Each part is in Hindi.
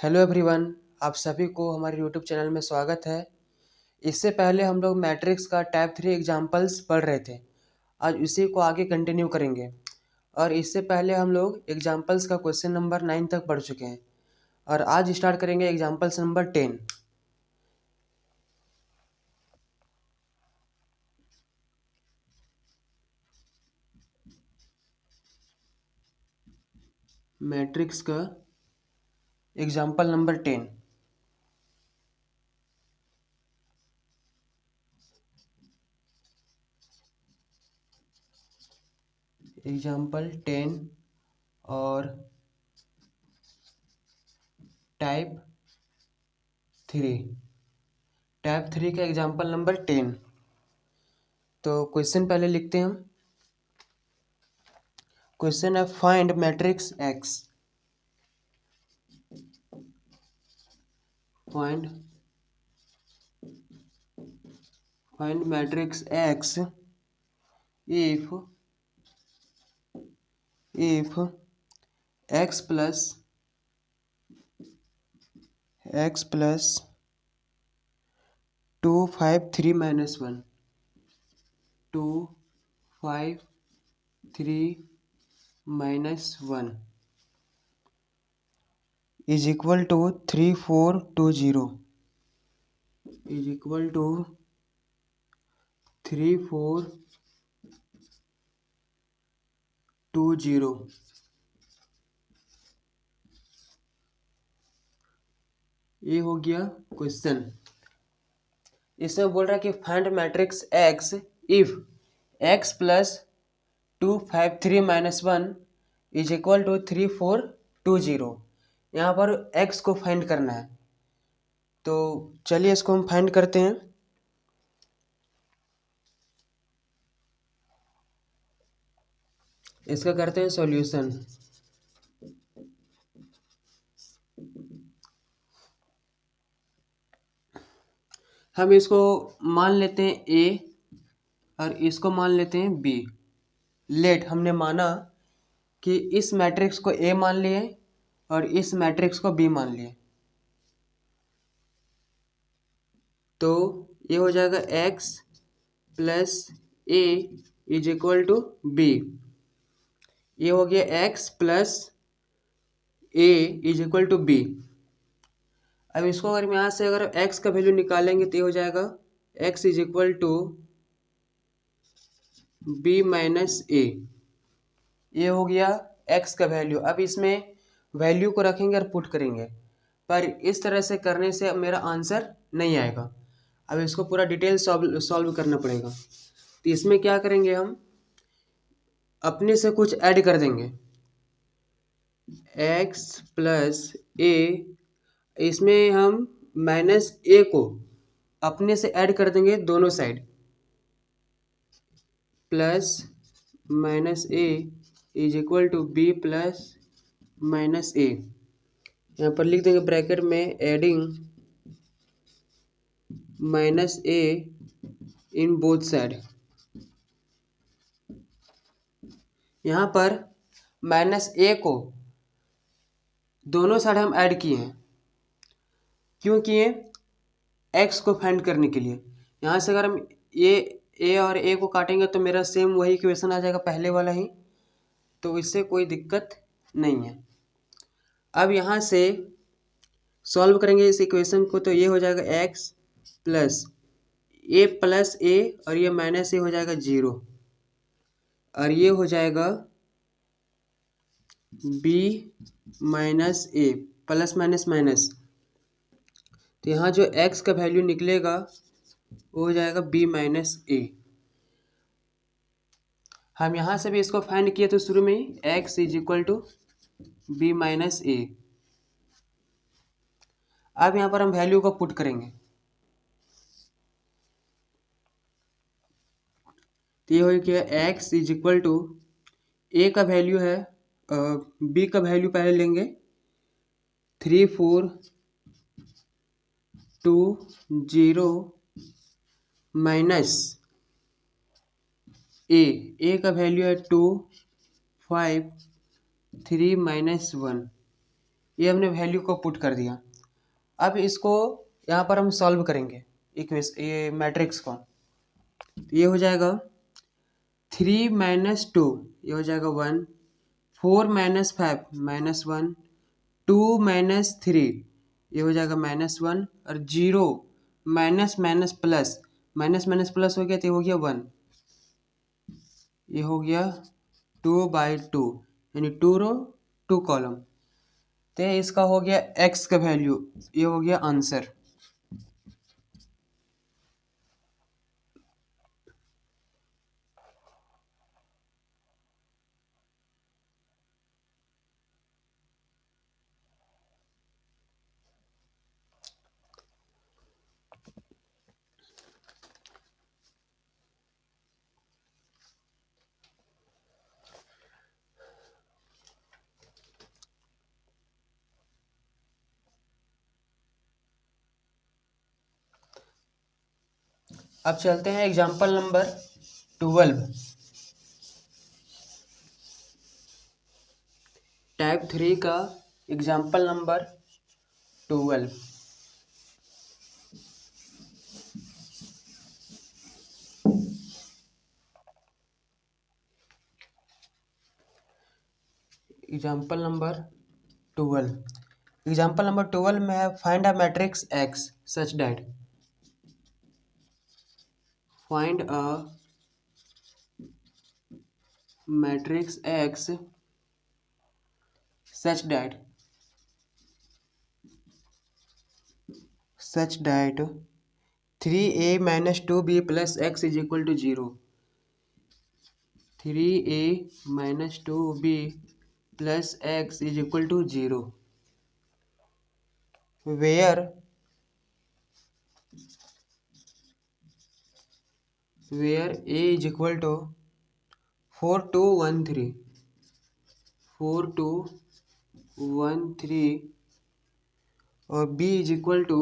हेलो एवरीवन, आप सभी को हमारे यूट्यूब चैनल में स्वागत है। इससे पहले हम लोग मैट्रिक्स का टाइप 3 एग्जाम्पल्स पढ़ रहे थे। आज उसी को आगे कंटिन्यू करेंगे। और इससे पहले हम लोग एग्जाम्पल्स का क्वेश्चन नंबर 9 तक पढ़ चुके हैं। और आज स्टार्ट करेंगे एग्जाम्पल्स नंबर 10। मैट्रिक्स का एग्जाम्पल नंबर 10। एग्जाम्पल 10 और टाइप 3। टाइप 3 का एग्जाम्पल नंबर 10। तो क्वेश्चन पहले लिखते हैं हम। क्वेश्चन है find matrix x. find matrix X if x plus 2 5 3 minus 1 2 5 3 minus 1 is equal to 3 4 2 0 is equal to 3 4 2 0। ये हो गया क्वेश्चन। इसमें बोल रहा है कि find matrix X if X plus 2 5 3 minus 1 is equal to 3 4 2 0। यहाँ पर एक्स को फाइंड करना है। तो चलिए इसको हम फाइंड करते हैं। इसका करते हैं सॉल्यूशन। हम इसको मान लेते हैं ए और इसको मान लेते हैं बी। लेट हमने माना कि इस मैट्रिक्स को ए मान लिए और इस मैट्रिक्स को बी मान लिए। तो ये हो जाएगा X plus A is equal to B. ये हो गया X plus A is equal to B. अब इसको अगर हम यहाँ से अगर x का वैल्यू निकालेंगे तो ये हो जाएगा x is equal to b minus a. ये हो गया x का वैल्यू। अब इसमें वैल्यू को रखेंगे और पुट करेंगे, पर इस तरह से करने से मेरा आंसर नहीं आएगा। अब इसको पूरा डिटेल सॉल्व करना पड़ेगा। तो इसमें क्या करेंगे, हम अपने से कुछ ऐड कर देंगे। x प्लस ए, इसमें हम माइनस ए को अपने से ऐड कर देंगे दोनों side. Plus minus a is equal to b plus minus a. यहाँ पर लिख देंगे ब्रैकेट में adding minus a in both side. यहाँ पर माइनस ए को दोनों साइड हम ऐड किए हैं। क्यों किए? एक्स को फाइंड करने के लिए। यहाँ से अगर हम ये ए और ए को काटेंगे तो मेरा सेम वही इक्वेशन आ जाएगा, पहले वाला ही। तो इससे कोई दिक्कत नहीं है। अब यहाँ से सॉल्व करेंगे इस इक्वेशन को, तो ये हो जाएगा एक्स प्लस ए और ये माइनस ए हो जाएगा 0 और ये हो जाएगा बी माइनस ए, प्लस माइनस माइनस। तो यहाँ जो x का वैल्यू निकलेगा वो हो जाएगा b माइनस ए। हम यहाँ से भी इसको फाइंड किए तो शुरू में ही x is equal to b minus a. अब यहाँ पर हम वैल्यू को पुट करेंगे। तो ये हो गया x इज इक्वल टू ए का वैल्यू है, b का वैल्यू पहले लेंगे 3 4 2 0 माइनस ए का वैल्यू है 2 5 3 माइनस 1। ये हमने वैल्यू को पुट कर दिया। अब इसको यहाँ पर हम सॉल्व करेंगे ये मैट्रिक्स को। ये हो जाएगा 3 माइनस 2, ये हो जाएगा 1, 4 माइनस 5 -1, 2 माइनस 3, ये हो जाएगा -1, और 0 minus minus plus, minus minus plus हो गया तो ये हो गया 1, ये हो गया 2/2, यानी 2 रो 2 कॉलम। तो इसका हो गया x का वैल्यू, ये हो गया आंसर। अब चलते हैं एग्जाम्पल नंबर 12। टाइप 3 का example number 12। Example number 12। Example number 12 में है find a matrix x such that, find a matrix x such that 3a minus 2b plus x is equal to 0, 3a minus 2b plus x is equal to 0, where a is equal to 4 2 1 3, 4 2 1 3, और b is equal to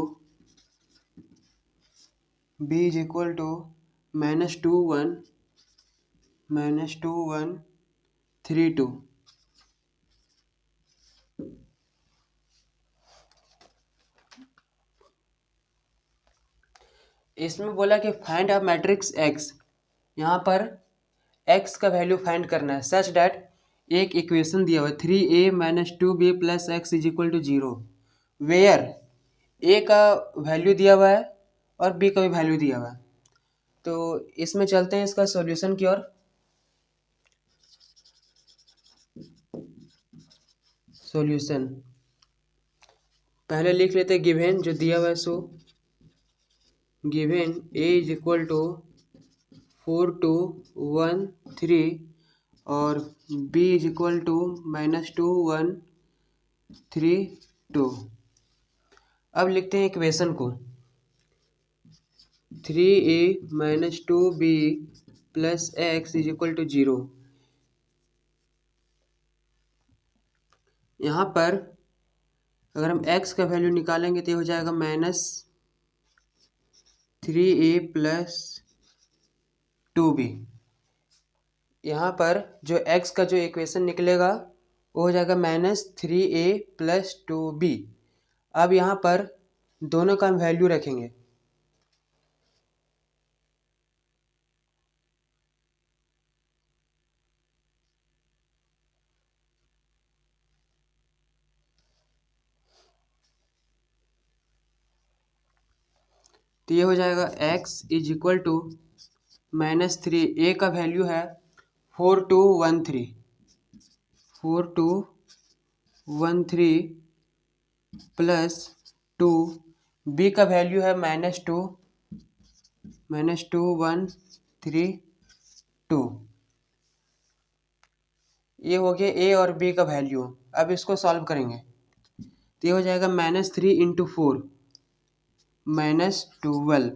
-2 1 -2 1 3 2। इसमें बोला कि फाइंड अ मैट्रिक्स x, यहाँ पर x का वैल्यू फाइंड करना है सच डैट एक इक्वेशन दिया हुआ है 3a minus 2b plus X is equal to 0, where a का वैल्यू दिया हुआ है और b का भी वैल्यू दिया हुआ है। तो इसमें चलते हैं इसका सॉल्यूशन की ओर। सॉल्यूशन पहले लिख लेते हैं गिवन जो दिया हुआ है, so given a is equal to 4 2 1 3 और b इज इक्वल टू -2 1 3 2। अब लिखते हैं इक्वेशन को 3a minus 2b plus X is equal to 0। यहाँ पर अगर हम x का वैल्यू निकालेंगे तो ये हो जाएगा -3a प्लस 2b। यहाँ पर जो x का जो इक्वेशन निकलेगा वो हो जाएगा -3a प्लस 2b। अब यहाँ पर दोनों का हम वैल्यू रखेंगे, तो ये हो जाएगा x is equal to -3, a का वैल्यू है 4 2 1 3, 4 2 1 3 प्लस 2, b का वैल्यू है -2 1 3 2। ये हो गया a और b का वैल्यू। अब इसको सॉल्व करेंगे तो ये हो जाएगा -3 इंटू 4 -12,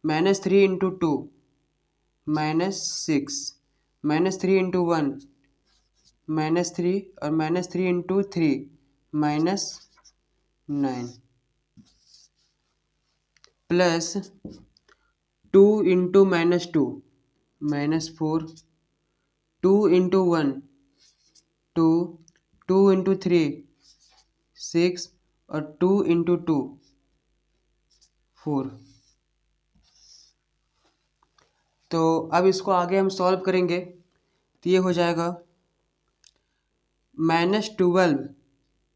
-3 इंटू 2 -6, -3 इंटू 1 -3 और -3 into 3 -9 plus 2 into -2 -4, 2 into 1 2, 2 into 3 6 और 2 इंटू 2 4। तो अब इसको आगे हम सॉल्व करेंगे तो ये हो जाएगा -12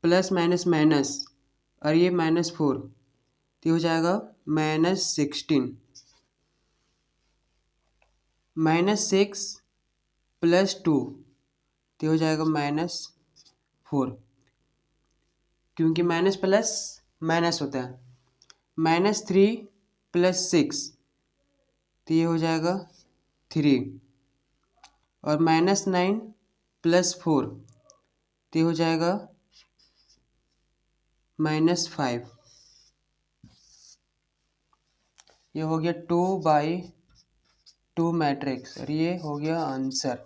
प्लस माइनस माइनस और ये -4 तो ये हो जाएगा -16। -6 प्लस 2 तो हो जाएगा -4, क्योंकि माइनस प्लस माइनस होता है। -3 प्लस 6 तो ये हो जाएगा 3 और -9 प्लस 4 तो ये हो जाएगा -5। ये हो गया 2/2 मैट्रिक्स और ये हो गया आंसर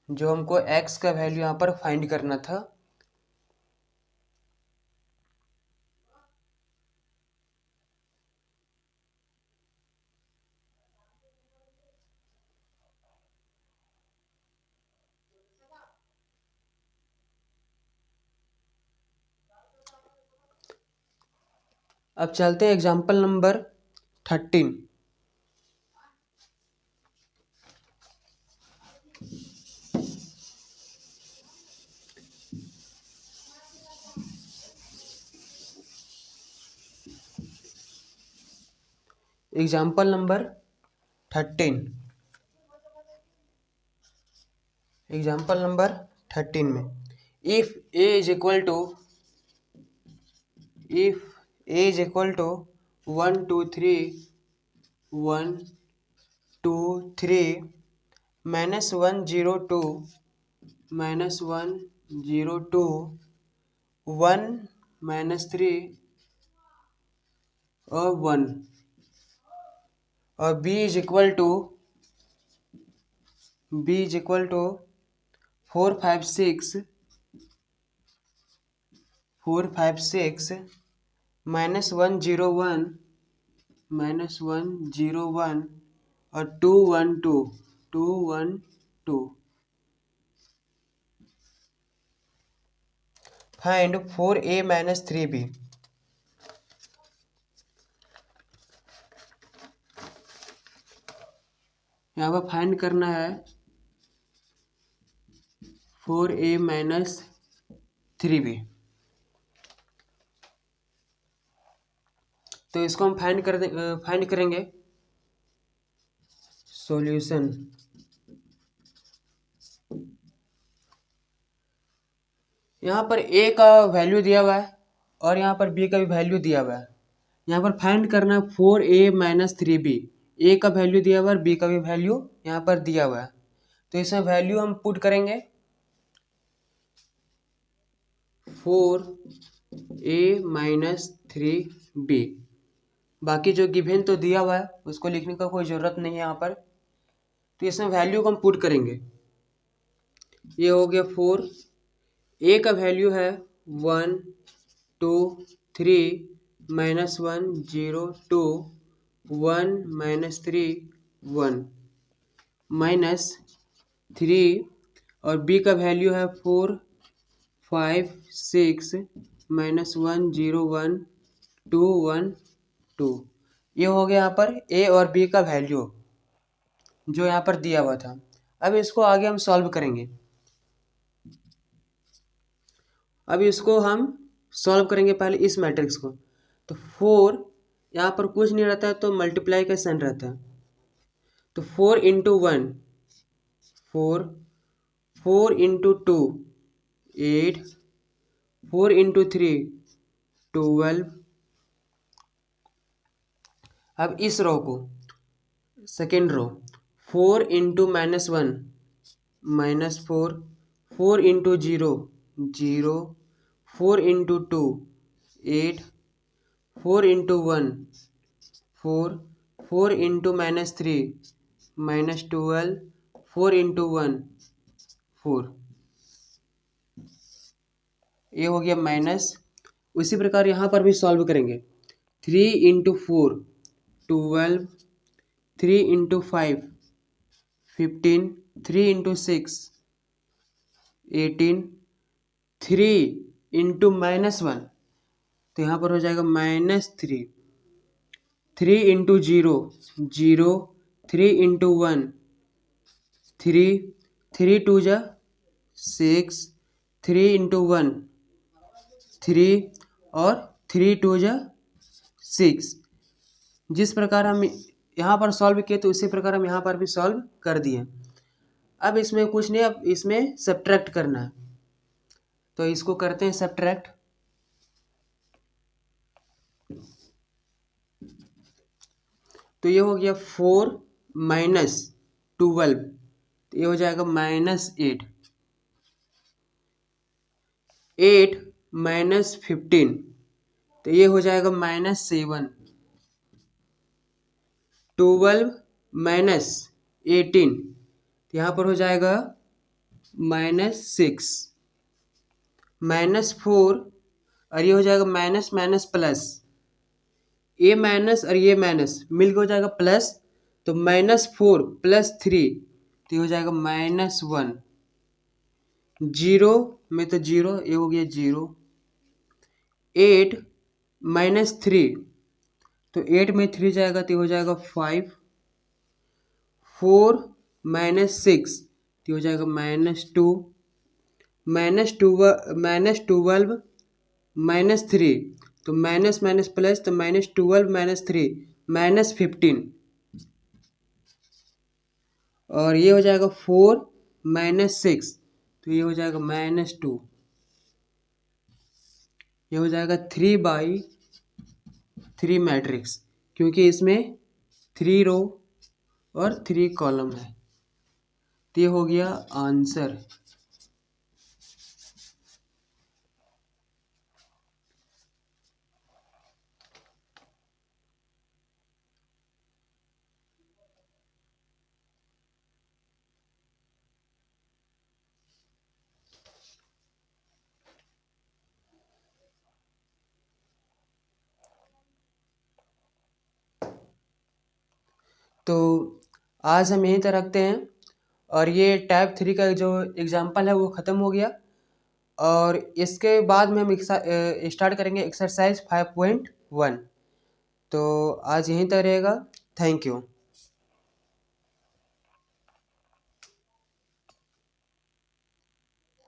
जो हमको x का वैल्यू यहाँ पर फाइंड करना था। अब चलते हैं example number 13। Example number 13। Example number 13 में if a is equal to 1 2 3 1 2 3 -1 0 2 -1 0 2 1 -3 और 1 और b इज इक्वल टू 4 5 6 -1 0 1 -1 0 1 और 2 1 2 2 1 2। Find 4a - 3b। यहाँ पर फाइंड करना है 4a - 3b। तो इसको हम फाइंड करेंगे। सॉल्यूशन यहाँ पर a का वैल्यू दिया हुआ है और यहाँ पर b का भी वैल्यू दिया हुआ है। यहाँ पर फाइंड करना है 4a - 3b। a का वैल्यू दिया हुआ है और b का भी वैल्यू यहाँ पर दिया हुआ है। तो इसमें वैल्यू हम पुट करेंगे 4a - 3b। बाकी जो गिवन तो दिया हुआ है उसको लिखने का कोई ज़रूरत नहीं है यहाँ पर। तो इसमें वैल्यू को हम पुट करेंगे। ये हो गया 4, a का वैल्यू है 1 2 3 -1 0 2 1 -3 1 -3 और b का वैल्यू है 4 5 6 -1 0 1 2 1 2। ये हो गया यहाँ पर a और b का वैल्यू जो यहाँ पर दिया हुआ था। अब इसको आगे हम सॉल्व करेंगे। अब इसको हम सॉल्व करेंगे पहले इस मैट्रिक्स को। तो 4 यहाँ पर कुछ नहीं रहता है तो मल्टीप्लाई का साइन रहता है। तो 4 इंटू 1 4 4 इंटू 2 8 4 इंटू 3 12। अब इस रो को second row 4 into -1 -4 4 into 0 0 4 into 2 8 4 into 1 4 4 into -3 -12 4 into 1 4। ये हो गया माइनस। उसी प्रकार यहाँ पर भी सॉल्व करेंगे। 3 इंटू 4 12 3 इंटू 5 15 3 इंटू 6 18 3 इंटू -1, तो यहाँ पर हो जाएगा -3, 3 इंटू 0, 0, 3 इंटू 1, 3, 3 2 जा 6, 3 इंटू 1, 3 और 3 2 जा 6। जिस प्रकार हम यहाँ पर सॉल्व किए तो उसी प्रकार हम यहाँ पर भी सॉल्व कर दिए। अब इसमें कुछ नहीं, अब इसमें सब्ट्रैक्ट करना है, तो इसको करते हैं सब्ट्रैक्ट। तो ये हो गया 4 माइनस 12, तो ये हो जाएगा -8, 8 माइनस 15, तो ये हो जाएगा -7, 12 माइनस 18, तो यहाँ पर हो जाएगा -6, -4, और ये हो जाएगा माइनस माइनस प्लस, ये माइनस और ये माइनस मिलकर हो जाएगा प्लस, तो -4 + 3, तो ये हो जाएगा -1, 0 में तो 0, ये हो गया 0, 8 माइनस 3, तो 8 में 3 जाएगा तो ये हो जाएगा 5, 4 माइनस 6, तो हो जाएगा -2, -12 माइनस 3, तो माइनस माइनस प्लस, तो -12 माइनस 3 -15, और ये हो जाएगा 4 माइनस 6, तो ये हो जाएगा -2, ये हो जाएगा 3/3 मैट्रिक्स, क्योंकि इसमें 3 रो और 3 कॉलम है। तो ये हो गया आंसर। तो आज हम यहीं तक रखते हैं, और ये टाइप 3 का जो एग्जाम्पल है वो ख़त्म हो गया, और इसके बाद में हम स्टार्ट करेंगे एक्सरसाइज 5.1। तो आज यहीं तक रहेगा। Thank you.